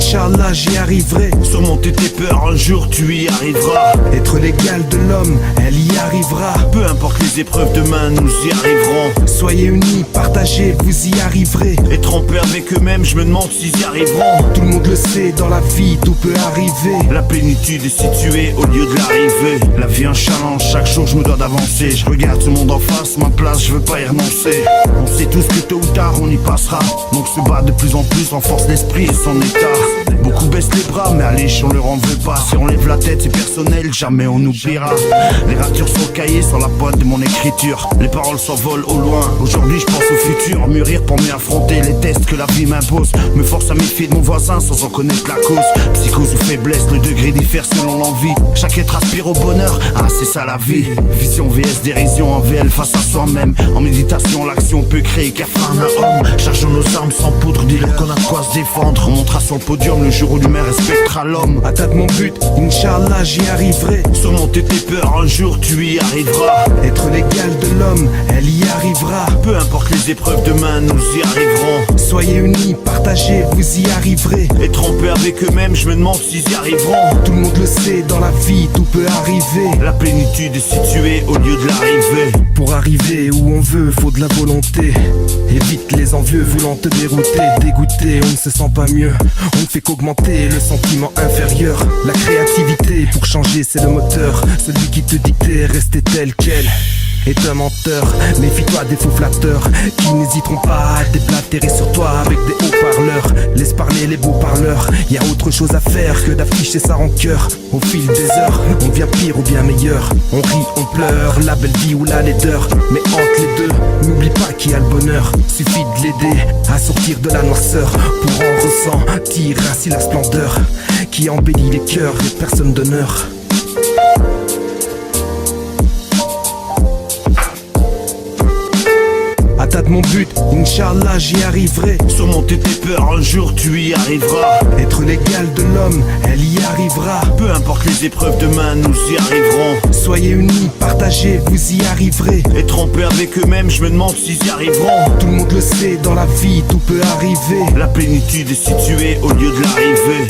Inch'Allah j'y arriverai. Surmonter tes peurs, un jour tu y arriveras. Être l'égal de l'homme, elle y arrivera. Peu importe les épreuves, demain nous y arriverons. Soyez unis, partagez, vous y arriverez. Être en paix avec eux-mêmes, je me demande s'ils y arriveront. Tout le monde le sait, dans la vie tout peut arriver. La plénitude est située au lieu de l'arrivée. La vie un challenge, chaque jour je me dois d'avancer. Je regarde tout le monde en face, ma place je veux pas y renoncer. On sait tous que tôt ou tard on y passera. Donc se battre de plus en plus renforce l'esprit et son état. Beaucoup baissent les bras mais allez on leur en veut pas. Si on lève la tête c'est personnel, jamais on oubliera. Les ratures sont cahiers sur la pointe de mon écriture. Les paroles s'envolent au loin, aujourd'hui je pense au futur. Mûrir pour mieux affronter les tests que la vie m'impose. Me force à méfier de mon voisin sans en connaître la cause. Psychose ou faiblesse, le degré diffère selon l'envie. Chaque être aspire au bonheur, ah c'est ça la vie. Vision vs dérision en VL face à soi-même. En méditation l'action peut créer Capharnaüm. Chargeons nos armes sans poudre, dis-leur qu'on a de quoi se défendre. On montera sur le podium le jour où l'humain respectera l'homme. Atteindre mon but, Inch'Allah j'y arriverai. Surmonter tes peurs, un jour tu y arriveras. Être l'égal de l'homme, elle y arrivera. Peu importe les épreuves, demain nous y arriverons. Soyez unis, partagez, vous y arriverez. Être en paix avec eux-mêmes, je me demande s'ils y arriveront. Tout le monde le sait, dans la vie tout peut arriver. La plénitude est située au lieu de l'arrivée. Pour arriver où on veut, faut de la volonté. Évite les envieux voulant te dérouter. Dégoûté, on ne se sent pas mieux. On ne fait qu'augmenter le sentiment inférieur. La créativité pour changer c'est le moteur. Celui qui te dictait rester tel quel est un menteur. Méfie-toi des faux flatteurs qui n'hésiteront pas à déblatérer sur toi avec des haut-parleurs. Laisse parler les beaux parleurs, y a autre chose à faire que d'afficher sa rancœur. Au fil des heures, on devient pire ou bien meilleur. On rit, on pleure, la belle vie ou la laideur. Mais entre les deux, n'oublie pas qu'il y a le bonheur. Suffit de l'aider à sortir de la noirceur pour en ressentir ainsi la splendeur qui embellit les cœurs des personnes d'honneur. Atteindre mon but, Inch'Allah j'y arriverai. Surmonter tes peurs, un jour tu y arriveras. Être l'égal de l'homme, elle y arrivera. Peu importe les épreuves, demain nous y arriverons. Soyez unis, partagez, vous y arriverez. Être en paix avec eux-mêmes, je me demande s'ils y arriveront. Tout le monde le sait, dans la vie tout peut arriver. La plénitude est située au lieu de l'arrivée.